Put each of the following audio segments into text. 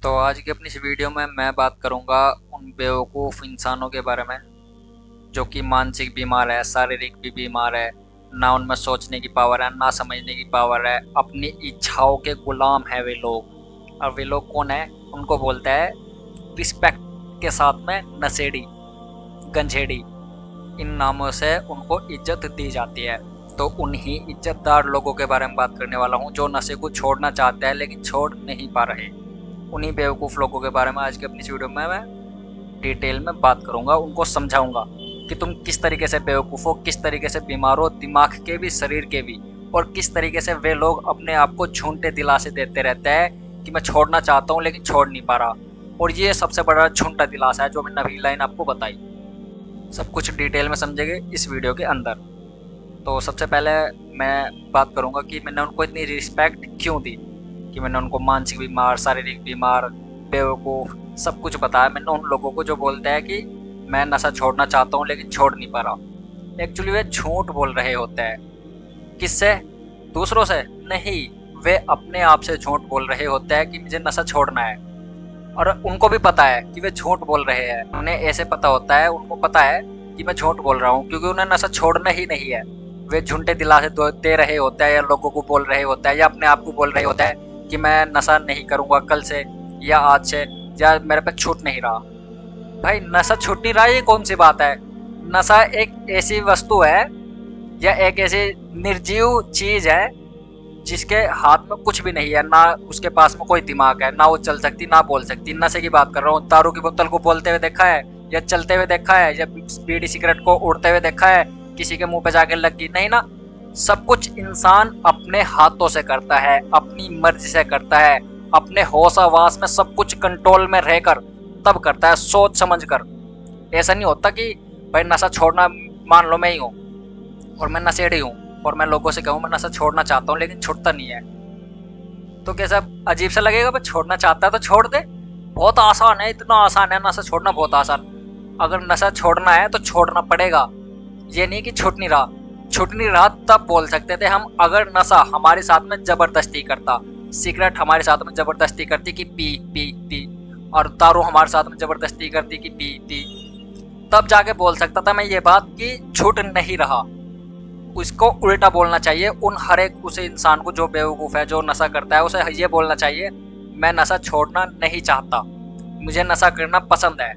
तो आज की अपनी इस वीडियो में मैं बात करूंगा उन बेवकूफ़ इंसानों के बारे में जो कि मानसिक बीमार है, शारीरिक भी बीमार है, ना उनमें सोचने की पावर है, ना समझने की पावर है, अपनी इच्छाओं के गुलाम है वे लोग। और वे लोग कौन है? उनको बोलते हैं रिस्पेक्ट के साथ में नशेड़ी, गंजेड़ी। इन नामों से उनको इज्जत दी जाती है। तो उन्हीं इज्जतदार लोगों के बारे में बात करने वाला हूँ जो नशे को छोड़ना चाहते हैं लेकिन छोड़ नहीं पा रहे। उन्हीं बेवकूफ़ लोगों के बारे में आज की अपनी इस वीडियो में मैं डिटेल में बात करूंगा, उनको समझाऊंगा कि तुम किस तरीके से बेवकूफ़ हो, किस तरीके से बीमार हो, दिमाग के भी शरीर के भी, और किस तरीके से वे लोग अपने आप को झूठे दिलासे देते रहते हैं कि मैं छोड़ना चाहता हूँ लेकिन छोड़ नहीं पा रहा। और ये सबसे बड़ा झूठा दिलासा है जो मैंने अभी लाइन आपको बताई। सब कुछ डिटेल में समझेंगे इस वीडियो के अंदर। तो सबसे पहले मैं बात करूंगा कि मैंने उनको इतनी रिस्पेक्ट क्यों दी, कि मैंने उनको मानसिक बीमार, शारीरिक बीमार, बेवकूफ़ सब कुछ बताया मैंने उन लोगों को जो बोलते हैं कि मैं नशा छोड़ना चाहता हूँ लेकिन छोड़ नहीं पा रहा। एक्चुअली वे झूठ बोल रहे होते हैं। किससे? दूसरों से नहीं, वे अपने आप से झूठ बोल रहे होते हैं कि मुझे नशा छोड़ना है। और उनको भी पता है कि वे झूठ बोल रहे हैं। उन्हें ऐसे पता होता है, उनको पता है कि मैं झूठ बोल रहा हूँ क्योंकि उन्हें नशा छोड़ना ही नहीं है। वे झूठे दिलासे दे रहे होते हैं या लोगों को बोल रहे होते हैं या अपने आप को बोल रहे होते हैं कि मैं नशा नहीं करूँगा कल से या आज से, या मेरे पे छूट नहीं रहा। भाई नशा छूट नहीं रहा ये कौन सी बात है? नशा एक ऐसी वस्तु है या एक ऐसी निर्जीव चीज है जिसके हाथ में कुछ भी नहीं है, ना उसके पास में कोई दिमाग है, ना वो चल सकती ना बोल सकती। नशे की बात कर रहा हूँ। दारू की बोतल को बोलते हुए देखा है या चलते हुए देखा है या बीड़ी सिगरेट को उड़ते हुए देखा है? किसी के मुंह पे जाके लगी नहीं ना। सब कुछ इंसान अपने हाथों से करता है, अपनी मर्जी से करता है, अपने होश आवास में सब कुछ कंट्रोल में रहकर तब करता है, सोच समझ कर। ऐसा नहीं होता कि भाई नशा छोड़ना, मान लो मैं ही हूँ और मैं नशेड़ी हूँ और मैं लोगों से कहूँ मैं नशा छोड़ना चाहता हूँ लेकिन छूटता नहीं है, तो कैसा अजीब सा लगेगा? भाई छोड़ना चाहता है तो छोड़ दे। बहुत आसान है, इतना आसान है नशा छोड़ना, बहुत आसान। अगर नशा छोड़ना है तो छोड़ना पड़ेगा। ये नहीं कि छूट नहीं रहा। छूट नहीं रहा तब बोल सकते थे हम, अगर नशा हमारे साथ में जबरदस्ती करता, सिगरेट हमारे साथ में जबरदस्ती करती कि पी पी पी, और दारू हमारे साथ में जबरदस्ती करती कि पी पी, तब जाके बोल सकता था मैं ये बात कि छूट नहीं रहा। उसको उल्टा बोलना चाहिए उन हर एक उस इंसान को जो बेवकूफ़ है, जो नशा करता है, उसे ये बोलना चाहिए मैं नशा छोड़ना नहीं चाहता, मुझे नशा करना पसंद है,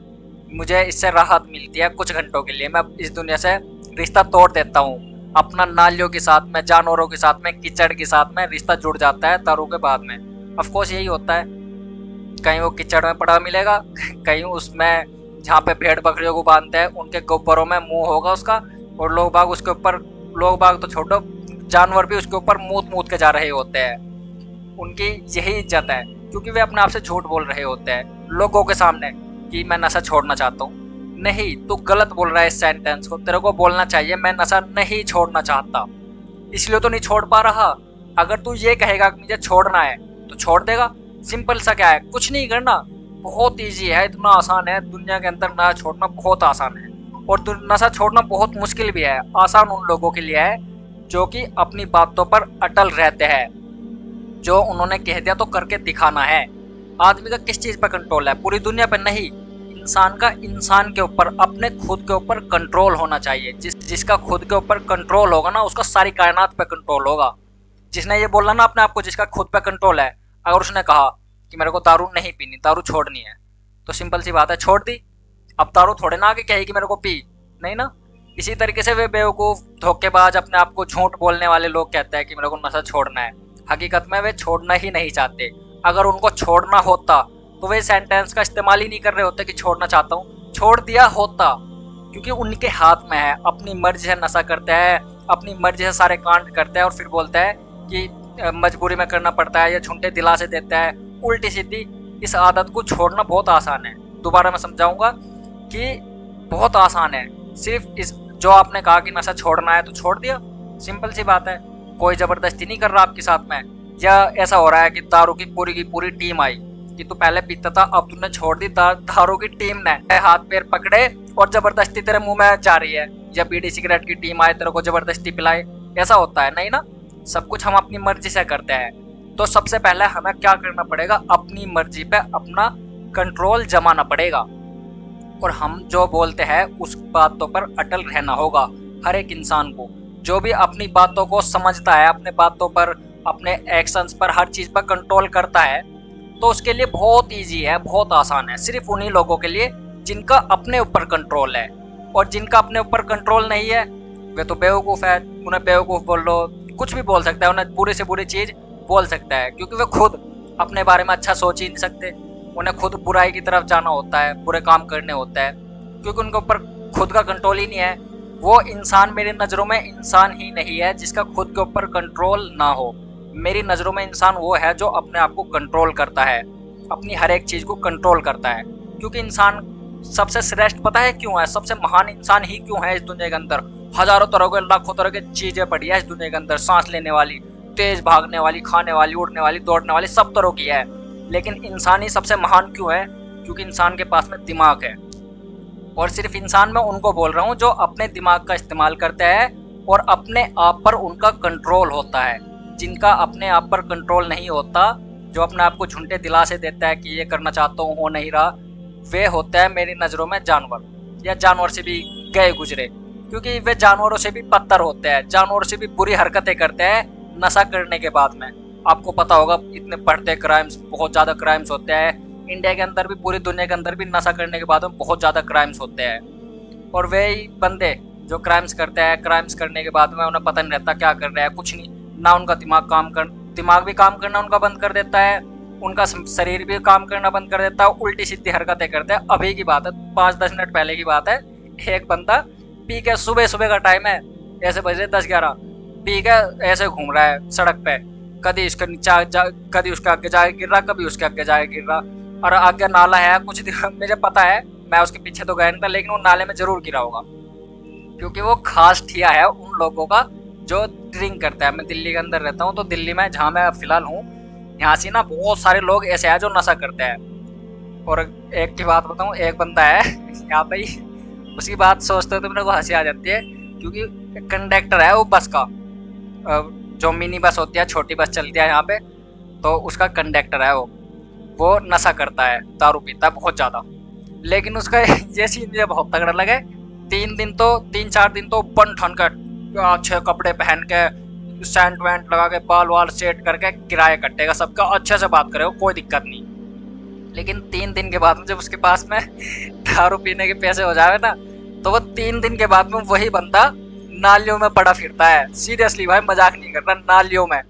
मुझे इससे राहत मिलती है कुछ घंटों के लिए, मैं इस दुनिया से रिश्ता तोड़ देता हूँ। अपना नालियों के साथ में, जानवरों के साथ में, कीचड़ के साथ में रिश्ता जुड़ जाता है दारू के बाद में। ऑफकोर्स यही होता है। कहीं वो कीचड़ में पड़ा मिलेगा, कहीं उसमें जहाँ पे भेड़ बकरियों को बांधते हैं उनके गोबरों में मुंह होगा उसका, और लोग बाग उसके ऊपर, लोग बाग तो छोड़ो, जानवर भी उसके ऊपर मूत मूत के जा रहे होते हैं। उनकी यही इज्जत है क्योंकि वे अपने आप से झूठ बोल रहे होते हैं लोगों के सामने कि मैं नशा छोड़ना चाहता हूँ। नहीं, तू गलत बोल रहा है इस सेंटेंस को। तेरे को बोलना चाहिए मैं नशा नहीं छोड़ना चाहता, इसलिए तो नहीं छोड़ पा रहा। अगर तू ये कहेगा कि मुझे छोड़ना है तो छोड़ देगा। सिंपल सा क्या है, कुछ नहीं करना, बहुत इजी है, इतना आसान है। दुनिया के अंदर नशा छोड़ना बहुत आसान है, और नशा छोड़ना बहुत मुश्किल भी है। आसान उन लोगों के लिए है जो कि अपनी बातों पर अटल रहते हैं, जो उन्होंने कह दिया तो करके दिखाना है। आदमी का किस चीज पर कंट्रोल है? पूरी दुनिया पर नहीं, इंसान का इंसान के ऊपर, अपने खुद के ऊपर कंट्रोल होना चाहिए। जिसका खुद के ऊपर कंट्रोल होगा ना, उसका सारी कायनात पे कंट्रोल होगा। जिसने ये बोला ना अपने आप को जिसका खुद पे कंट्रोल है, अगर उसने कहा कि मेरे को दारू नहीं पीनी, दारू छोड़नी है, तो सिंपल सी बात है छोड़ दी। अब दारू थोड़े ना आगे कहेगी मेरे को पी, नहीं ना। इसी तरीके से वे बेवकूफ, धोखेबाज, अपने आप को झूठ बोलने वाले लोग कहते हैं कि मेरे को नशा छोड़ना है, हकीकत में वे छोड़ना ही नहीं चाहते। अगर उनको छोड़ना होता तो वे सेंटेंस का इस्तेमाल ही नहीं कर रहे होते कि छोड़ना चाहता हूँ, छोड़ दिया होता। क्योंकि उनके हाथ में है, अपनी मर्जी से नशा करते हैं, अपनी मर्जी से सारे कांड करते हैं, और फिर बोलते हैं कि मजबूरी में करना पड़ता है या झूठे दिलासे देते हैं उल्टी सीधी। इस आदत को छोड़ना बहुत आसान है। दोबारा मैं समझाऊंगा कि बहुत आसान है। सिर्फ इस, जो आपने कहा कि नशा छोड़ना है तो छोड़ दिया, सिंपल सी बात है। कोई जबरदस्ती नहीं कर रहा आपके साथ में, या ऐसा हो रहा है कि दारू की पूरी टीम आई कि तू पहले पीता था अब तूने छोड़ दी, दारू की टीम ने हाथ पैर पकड़े और जबरदस्ती तेरे मुंह में जा रही है, या बीड़ी सिगरेट की टीम आए तेरे को जबरदस्ती पिलाए। ऐसा होता है नहीं ना। सब कुछ हम अपनी मर्जी से करते हैं। तो सबसे पहले हमें क्या करना पड़ेगा, अपनी मर्जी पे अपना कंट्रोल जमाना पड़ेगा और हम जो बोलते हैं उस बातों पर अटल रहना होगा। हर एक इंसान को जो भी अपनी बातों को समझता है, अपने बातों पर, अपने एक्शंस पर, हर चीज पर कंट्रोल करता है, तो उसके लिए बहुत इजी है, बहुत आसान है। सिर्फ उन्हीं लोगों के लिए जिनका अपने ऊपर कंट्रोल है, और जिनका अपने ऊपर कंट्रोल नहीं है वे तो बेवकूफ़ है। उन्हें बेवकूफ़ बोल लो, कुछ भी बोल सकता है, उन्हें बुरी से बुरी चीज़ बोल सकता है, क्योंकि वे खुद अपने बारे में अच्छा सोच ही नहीं सकते। उन्हें खुद बुराई की तरफ जाना होता है, बुरे काम करने होता है, क्योंकि उनके ऊपर खुद का कंट्रोल ही नहीं है। वो इंसान मेरी नज़रों में इंसान ही नहीं है जिसका खुद के ऊपर कंट्रोल ना हो। मेरी नज़रों में इंसान वो है जो अपने आप को कंट्रोल करता है, अपनी हर एक चीज़ को कंट्रोल करता है। क्योंकि इंसान सबसे श्रेष्ठ पता है क्यों है, सबसे महान इंसान ही क्यों है इस दुनिया के अंदर। हजारों तरह के, लाखों तरह की चीज़ें पड़ी है इस दुनिया के अंदर, सांस लेने वाली, तेज भागने वाली, खाने वाली, उड़ने वाली, दौड़ने वाली, सब तरह की है। लेकिन इंसान ही सबसे महान क्यों है? क्योंकि इंसान के पास में दिमाग है। और सिर्फ इंसान मैं उनको बोल रहा हूँ जो अपने दिमाग का इस्तेमाल करते हैं और अपने आप पर उनका कंट्रोल होता है। जिनका अपने आप पर कंट्रोल नहीं होता, जो अपने आप को झूठे दिलासे देता है कि ये करना चाहता हूँ, हो नहीं रहा, वे होता है मेरी नज़रों में जानवर, या जानवर से भी गए गुजरे। क्योंकि वे जानवरों से भी बदतर होते हैं, जानवरों से भी बुरी हरकतें करते हैं नशा करने के बाद में। आपको पता होगा इतने बढ़ते क्राइम्स, बहुत ज़्यादा क्राइम्स होते हैं इंडिया के अंदर भी, पूरी दुनिया के अंदर भी नशा करने के बाद में बहुत ज़्यादा क्राइम्स होते हैं। और वे ही बंदे जो क्राइम्स करते हैं, क्राइम्स करने के बाद में उन्हें पता नहीं रहता क्या कर रहे हैं, कुछ नहीं, ना उनका दिमाग भी काम करना उनका बंद कर देता है, उनका शरीर भी काम करना बंद कर देता है, उल्टी सीधी हरकतें करते हैं। अभी की बात है, 5-10 मिनट पहले की बात है, एक बंदा पी के, सुबह सुबह का टाइम है, ऐसे बज रहे 10-11, पी के ऐसे घूम रहा है सड़क पे, कभी इसके नीचे कभी उसके आगे जाके गिर रहा, कभी उसके आगे जाके गिर रहा, और आगे नाला है, कुछ मुझे पता है, मैं उसके पीछे तो गया नहीं था, लेकिन वो नाले में जरूर गिरा होगा, क्योंकि वो खास ठिया है उन लोगों का जो ड्रिंक करता है। मैं दिल्ली के अंदर रहता हूँ, तो दिल्ली में जहाँ मैं फिलहाल हूँ, यहाँ से ना बहुत सारे लोग ऐसे हैं जो नशा करते हैं। और एक की बात बताऊँ, एक बंदा है यहाँ पे ही, उसकी बात सोचते हो तो मेरे को हंसी आ जाती है, क्योंकि कंडक्टर है वो बस का, जो मिनी बस होती है, छोटी बस चलती है यहाँ पे, तो उसका कंडक्टर है वो नशा करता है, दारू पीता है बहुत ज़्यादा। लेकिन उसका ये सीन मुझे बहुत तगड़ा लगे। 3-4 दिन तो बन ठन कर अच्छे कपड़े पहन के, सेंट वेंट लगा के, बाल वाल सेट करके किराया कटेगा सबका, अच्छे से बात करेगा, कोई दिक्कत नहीं। लेकिन 3 दिन के बाद में जब उसके पास में दारू पीने के पैसे हो जाए ना, तो वो 3 दिन के बाद में वही बंदा नालियों में पड़ा फिरता है। सीरियसली भाई, मजाक नहीं कर रहा, नालियों में,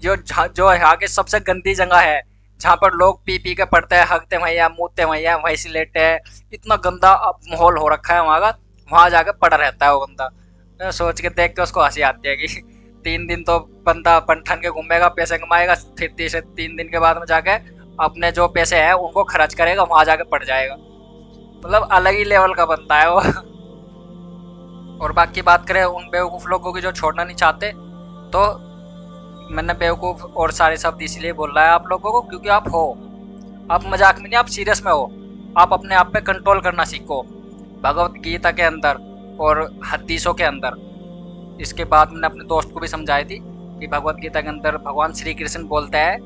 जो यहाँ की सबसे गंदी जगह है, जहाँ पर लोग पी पी के पड़ते हैं, हगते भैया, मूतते भैया, वहीं से लेटे हैं, इतना गंदा माहौल हो रखा है वहाँ का, वहाँ जाके पड़ा रहता है वो बंदा। सोच के देख के उसको हंसी आती है कि 3 दिन तो बंदा बंठन के घूमेगा, पैसे कमाएगा, फिर 3 दिन के बाद में जाके अपने जो पैसे हैं उनको खर्च करेगा, वहाँ जाके पड़ जाएगा। मतलब अलग ही लेवल का बनता है वो। और बाकी बात करें उन बेवकूफ़ लोगों की जो छोड़ना नहीं चाहते, तो मैंने बेवकूफ़ और सारे शब्द इसलिए बोल रहा है आप लोगों को, क्योंकि आप हो, आप मजाक में नहीं, आप सीरियस में हो। आप अपने आप पे कंट्रोल करना सीखो, भगवत गीता के अंदर और हदीसों के अंदर। इसके बाद मैंने अपने दोस्त को भी समझाई थी कि भगवत गीता के अंदर भगवान श्री कृष्ण बोलते हैं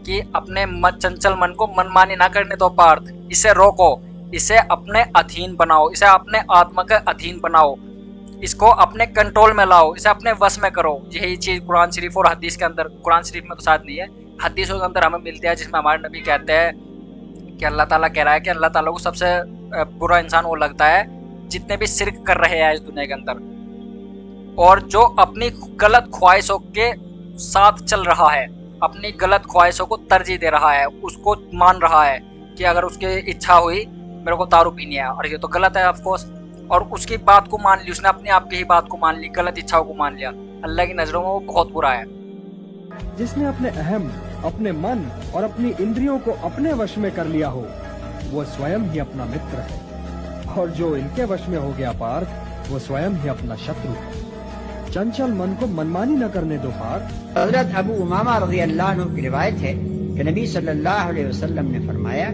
कि अपने चंचल मन को मनमानी ना करने दो पार्थ, इसे रोको, इसे अपने अधीन बनाओ, इसे अपने आत्मा के अधीन बनाओ, इसको अपने कंट्रोल में लाओ, इसे अपने वश में करो। यही चीज़ कुरान शरीफ और हदीस के अंदर, कुरान शरीफ में तो शायद नहीं है, हदीसों के अंदर हमें मिलती है, जिसमें हमारे नबी कहते हैं कि अल्लाह ताला कह रहा है कि अल्लाह ताला को सबसे बुरा इंसान वो लगता है जितने भी शिर्क कर रहे हैं इस दुनिया के अंदर, और जो अपनी गलत ख्वाहिशों के साथ चल रहा है, अपनी गलत ख्वाहिशों को तरजीह दे रहा है, उसको मान रहा है कि अगर उसकी इच्छा हुई मेरे को दारू पीनी है, और ये तो गलत है ऑफकोर्स, और उसकी बात को मान ली उसने, अपने आप की ही बात को मान ली, गलत इच्छाओं को मान लिया, अल्लाह की नज़रों में वो बहुत बुरा है। जिसने अपने अहम, अपने मन और अपनी इंद्रियों को अपने वश में कर लिया हो, वो स्वयं ही अपना मित्र है, और जो इनके वश में हो गया पार्थ, वो स्वयं ही अपना शत्रु है। चंचल मन को मनमानी न करने दो पार्थ। हज़रत अबू उमामा रज़ी अल्लाह अन्हु की रिवायत है कि नबी सल्लल्लाहु अलैहि वसल्लम ने फरमाया,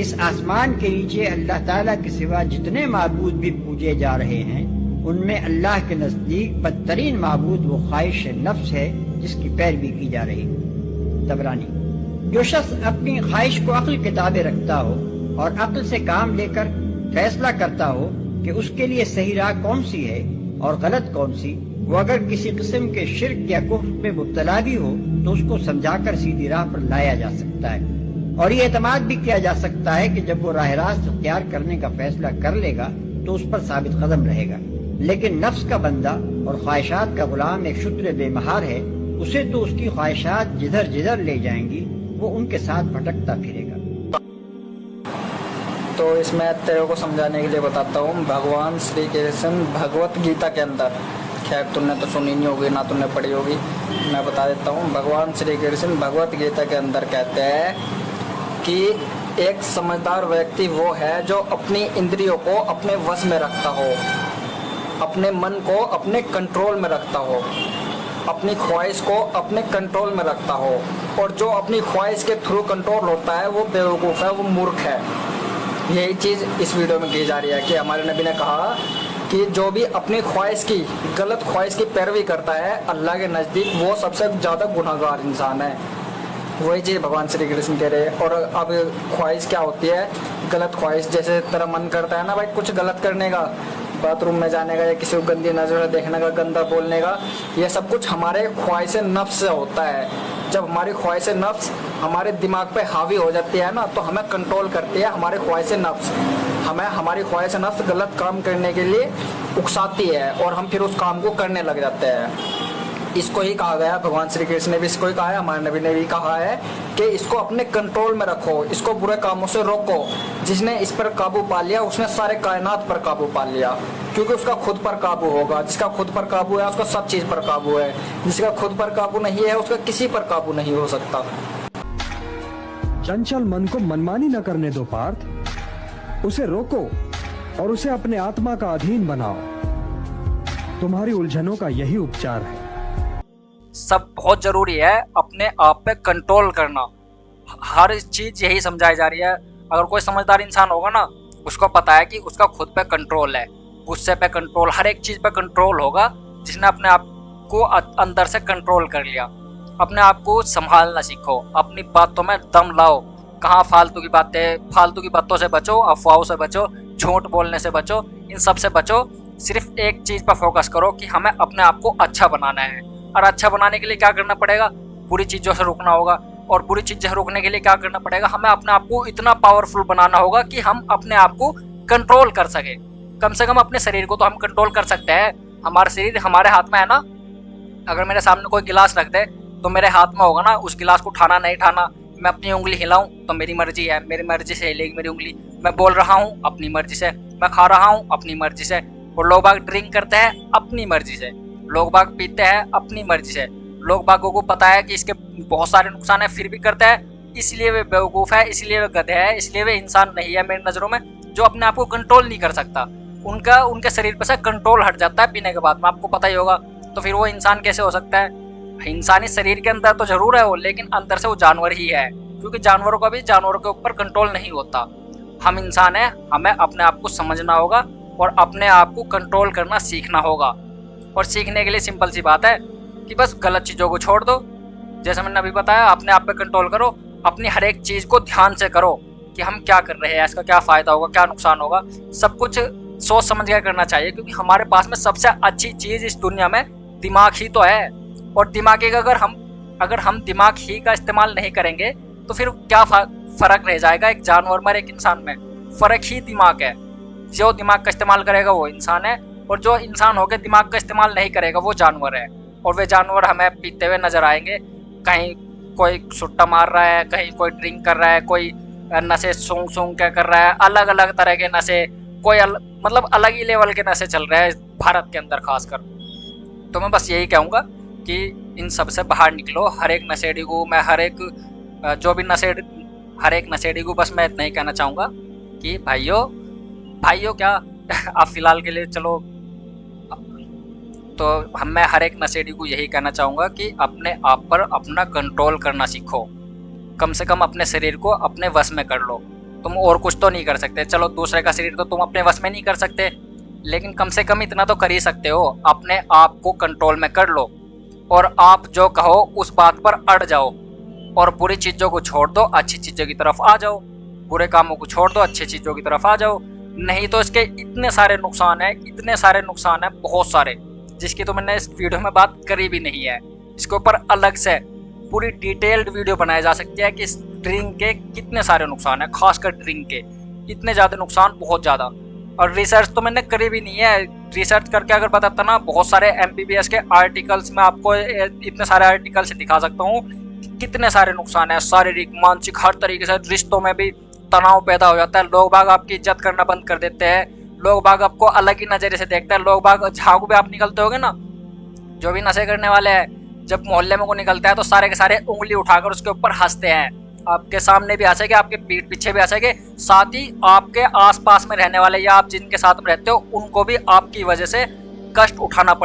इस आसमान के नीचे अल्लाह ताला के सिवा जितने माबूद भी पूजे जा रहे हैं, उनमें अल्लाह के नज़दीक बदतरीन माबूद वो ख्वाहिश नफ्स है जिसकी पैरवी की जा रही है। तबरानी। जो शख्स अपनी ख्वाहिश को अक्ल के ताबे रखता हो और अक्ल से काम लेकर फैसला करता हो कि उसके लिए सही राह कौन सी है और गलत कौन सी, वो अगर किसी किस्म के शिर्क या कुफ्र में मुब्तला भी हो तो उसको समझाकर सीधी राह पर लाया जा सकता है। और ये एतमाद भी किया जा सकता है कि जब वो राह रास्त इख्तियार करने का फैसला कर लेगा तो उस पर साबित कदम रहेगा। लेकिन नफ्स का बंदा और ख्वाहिशात का गुलाम एक शुत्र बेमहार है, उसे तो उसकी ख्वाहिशात जिधर जिधर ले जाएंगी वो उनके साथ भटकता फिरेगा। तो इसमें तेरे को समझाने के लिए बताता हूँ। भगवान श्री कृष्ण भगवत गीता के अंदर, खैर तुमने तो सुनी नहीं होगी ना तुमने पढ़ी होगी, मैं बता देता हूँ। भगवान श्री कृष्ण भगवत गीता के अंदर कहते हैं कि एक समझदार व्यक्ति वो है जो अपनी इंद्रियों को अपने वश में रखता हो, अपने मन को अपने कंट्रोल में रखता हो, अपनी ख्वाहिश को अपने कंट्रोल में रखता हो। और जो अपनी ख्वाहिश के थ्रू कंट्रोल होता है वो बेवकूफ़ है, वो मूर्ख है। यही चीज़ इस वीडियो में की जा रही है कि हमारे नबी ने कहा कि जो भी अपनी ख्वाहिश की, गलत ख्वाहिश की पैरवी करता है अल्लाह के नज़दीक वो सबसे ज़्यादा गुनहगार इंसान है। वही चीज़ भगवान श्री कृष्ण कह रहे हैं। और अब ख्वाहिश क्या होती है? गलत ख्वाहिश। जैसे तेरा मन करता है ना भाई कुछ गलत करने का, बाथरूम में जाने का या किसी को गंदी नज़र से देखने का, गंदा बोलने का, ये सब कुछ हमारे ख्वाहिश नफ्स से होता है। जब हमारी ख्वाहिश नफ्स हमारे दिमाग पे हावी हो जाती है ना तो हमें कंट्रोल करती है हमारी ख्वाहिश नफ्स। हमें हमारी ख्वाहिश नफ्स गलत काम करने के लिए उकसाती है और हम फिर उस काम को करने लग जाते हैं। इसको ही कहा गया, भगवान श्री कृष्ण ने भी इसको ही कहा है, हमारे नबी ने भी कहा है कि इसको अपने कंट्रोल में रखो, इसको बुरे कामों से रोको। जिसने इस पर काबू पा लिया उसने सारे कायनात पर काबू पा लिया, क्योंकि उसका खुद पर काबू होगा। जिसका खुद पर काबू है उसका सब चीज़ पर काबू है, जिसका खुद पर काबू नहीं है उसका किसी पर काबू नहीं हो सकता। चंचल मन को मनमानी न करने दो पार्थ, उसे रोको और उसे अपने आत्मा का अधीन बनाओ। तुम्हारी उलझनों का यही उपचार है। सब बहुत जरूरी है अपने आप पे कंट्रोल करना। हर चीज यही समझाई जा रही है। अगर कोई समझदार इंसान होगा ना उसको पता है कि उसका खुद पे कंट्रोल है, गुस्से पे कंट्रोल, हर एक चीज पे कंट्रोल होगा। जिसने अपने आप को अंदर से कंट्रोल कर लिया। अपने आप को संभालना सीखो, अपनी बातों में दम लाओ। कहाँ फालतू की बातों से बचो, अफवाहों से बचो, झूठ बोलने से बचो, इन सब से बचो। सिर्फ एक चीज पर फोकस करो कि हमें अपने आप को अच्छा बनाना है। और अच्छा बनाने के लिए क्या करना पड़ेगा? बुरी चीज़ों से रोकना होगा। और बुरी चीज़ें रोकने के लिए क्या करना पड़ेगा? हमें अपने आप को इतना पावरफुल बनाना होगा कि हम अपने आप को कंट्रोल कर सके। कम से कम अपने शरीर को तो हम कंट्रोल कर सकते हैं। हमारा शरीर हमारे हाथ में है ना। अगर मेरे सामने कोई गिलास रख दे तो मेरे हाथ में होगा ना उस गिलास को उठाना नहीं उठाना। मैं अपनी उंगली हिलाऊं तो मेरी मर्जी है, मेरी मर्जी से हिलेगी मेरी उंगली। मैं बोल रहा हूँ अपनी मर्जी से, मैं खा रहा हूँ अपनी मर्जी से। और लोग बाग ड्रिंक करते हैं अपनी मर्जी से, लोग बाग पीते हैं अपनी मर्जी से। लोग बागों को पता है कि इसके बहुत सारे नुकसान है फिर भी करते हैं। इसलिए वे बेवकूफ़ है, इसलिए वे गधे है, इसलिए वे इंसान नहीं है मेरी नज़रों में, जो अपने आप को कंट्रोल नहीं कर सकता। उनके शरीर पर से कंट्रोल हट जाता है पीने के बाद में, आपको पता ही होगा। तो फिर वो इंसान कैसे हो सकता है? इंसानी शरीर के अंदर तो जरूर है वो, लेकिन अंदर से वो जानवर ही है। क्योंकि जानवरों का भी जानवरों के ऊपर कंट्रोल नहीं होता। हम इंसान हैं, हमें अपने आप को समझना होगा और अपने आप को कंट्रोल करना सीखना होगा। और सीखने के लिए सिंपल सी बात है कि बस गलत चीज़ों को छोड़ दो। जैसे मैंने अभी बताया, अपने आप पे कंट्रोल करो। अपनी हर एक चीज़ को ध्यान से करो कि हम क्या कर रहे हैं, इसका क्या फ़ायदा होगा, क्या नुकसान होगा। सब कुछ सोच समझ कर करना चाहिए, क्योंकि हमारे पास में सबसे अच्छी चीज़ इस दुनिया में दिमाग ही तो है। और दिमाग का अगर हम दिमाग ही का इस्तेमाल नहीं करेंगे तो फिर क्या फ़र्क रह जाएगा एक जानवर में और एक इंसान में? फ़र्क ही दिमाग है। जो दिमाग का इस्तेमाल करेगा वो इंसान है, और जो इंसान होकर दिमाग का इस्तेमाल नहीं करेगा वो जानवर है। और वे जानवर हमें पीते हुए नजर आएंगे। कहीं कोई सुट्टा मार रहा है, कहीं कोई ड्रिंक कर रहा है, कोई नशे सूंघ सूंघ के कर रहा है, अलग अलग तरह के नशे, कोई मतलब अलग ही लेवल के नशे चल रहे हैं भारत के अंदर खासकर। तो मैं बस यही कहूँगा कि इन सब से बाहर निकलो। हर एक नशेड़ी को मैं हर एक नशेड़ी को बस मैं इतना ही कहना चाहूँगा कि भाइयों क्या आप फिलहाल के लिए चलो, तो मैं हर एक नशेड़ी को यही कहना चाहूँगा कि अपने आप पर अपना कंट्रोल करना सीखो। कम से कम अपने शरीर को अपने वश में कर लो। तुम और कुछ तो नहीं कर सकते, चलो दूसरे का शरीर तो तुम अपने वश में नहीं कर सकते, लेकिन कम से कम इतना तो कर ही सकते हो, अपने आप को कंट्रोल में कर लो। और आप जो कहो उस बात पर अड़ जाओ। और बुरी चीज़ों को छोड़ दो, अच्छी चीज़ों की तरफ आ जाओ। बुरे कामों को छोड़ दो, अच्छी चीज़ों की तरफ आ जाओ। नहीं तो इसके इतने सारे नुकसान हैं, इतने सारे नुकसान हैं, बहुत सारे, जिसकी तो मैंने इस वीडियो में बात करी भी नहीं है। इसके ऊपर अलग से पूरी डिटेल्ड वीडियो बनाई जा सकती है कि ड्रिंक के कितने सारे नुकसान हैं, खासकर ड्रिंक के इतने ज़्यादा नुकसान, बहुत ज़्यादा। और रिसर्च तो मैंने करी भी नहीं है, रिसर्च करके अगर बताता ना, बहुत सारे MBBS के आर्टिकल्स में आपको इतने सारे आर्टिकल से दिखा सकता हूँ कितने सारे नुकसान है, शारीरिक, मानसिक, हर तरीके से। रिश्तों में भी तनाव पैदा हो जाता है, लोग बाग आपकी इज्जत करना बंद कर देते हैं, लोग बाग आपको अलग ही नज़रिए से देखते हैं। लोग बाग, झाड़ू पे आप निकलते होगे ना, जो भी नशे करने वाले हैं, जब मोहल्ले में को निकलता है तो सारे के सारे उंगली उठाकर उसके ऊपर हंसते हैं। आपके सामने भी हंसेंगे, आपके पीठ पीछे भी हंसेंगे, साथ ही आपके आसपास में रहने वाले या आप जिनके साथ में रहते हो उनको भी आपकी वजह से कष्ट उठाना पड़ेगा।